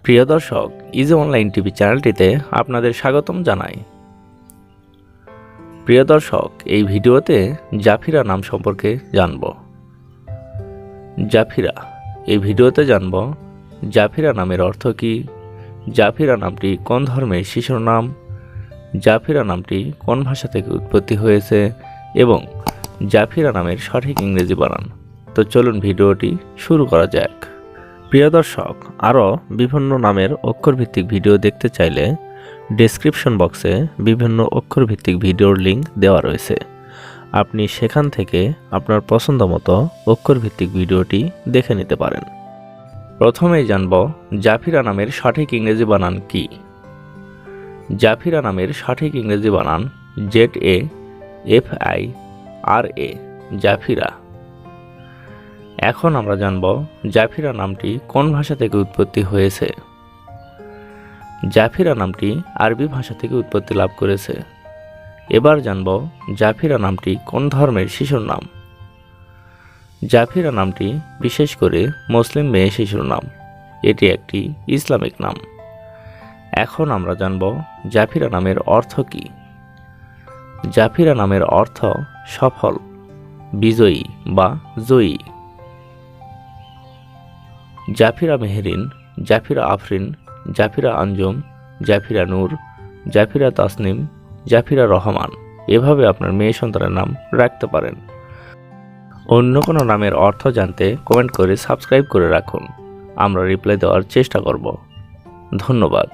প্রিয় দর্শক, easy online TV চ্যানেলটিতে আপনাদের স্বাগতম জানাই। প্রিয় দর্শক, এই ভিডিওতে জাফিরা নাম সম্পর্কে জানব। জাফিরা, এই ভিডিওতে জানব জাফিরা নামের অর্থ কী, জাফিরা নামটি কোন ধর্মের শিশুর নাম, জাফিরা নামটি কোন ভাষা থেকে উৎপত্তি হয়েছে এবং জাফিরা নামের সঠিক ইংরেজি বানান। তো চলুন ভিডিওটি শুরু করা যাক। প্রিয় দর্শক, আরও বিভিন্ন নামের অক্ষরভিত্তিক ভিডিও দেখতে চাইলে ডেসক্রিপশন বক্সে বিভিন্ন অক্ষরভিত্তিক ভিডিওর লিঙ্ক দেওয়া রয়েছে। আপনি সেখান থেকে আপনার পছন্দ মতো অক্ষরভিত্তিক ভিডিওটি দেখে নিতে পারেন। প্রথমেই জানব জাফিরা নামের সঠিক ইংরেজি বানান কি। জাফিরা নামের সঠিক ইংরেজি বানান ZAFIRA, জাফিরা। এখন আমরা জানব জাফিরা নামটি কোন ভাষা থেকে উৎপত্তি হয়েছে। জাফিরা নামটি আরবি ভাষা থেকে উৎপত্তি লাভ করেছে। এবার জানব জাফিরা নামটি কোন ধর্মের শিশুর নাম। জাফিরা নামটি বিশেষ করে মুসলিম মেয়ে শিশুর নাম, এটি একটি ইসলামিক নাম। এখন আমরা জানব জাফিরা নামের অর্থ কী। জাফিরা নামের অর্থ সফল, বিজয়ী বা জয়ী। জাফিরা মেহরিন, জাফিরা আফরিন, জাফিরা আঞ্জুম, জাফিরা নূর, জাফিরা তাসনিম, জাফিরা রহমান, এভাবে আপনার মেয়ে সন্তানের নাম রাখতে পারেন। অন্য কোনো নামের অর্থ জানতে কমেন্ট করে সাবস্ক্রাইব করে রাখুন, আমরা রিপ্লাই দেওয়ার চেষ্টা করব। ধন্যবাদ।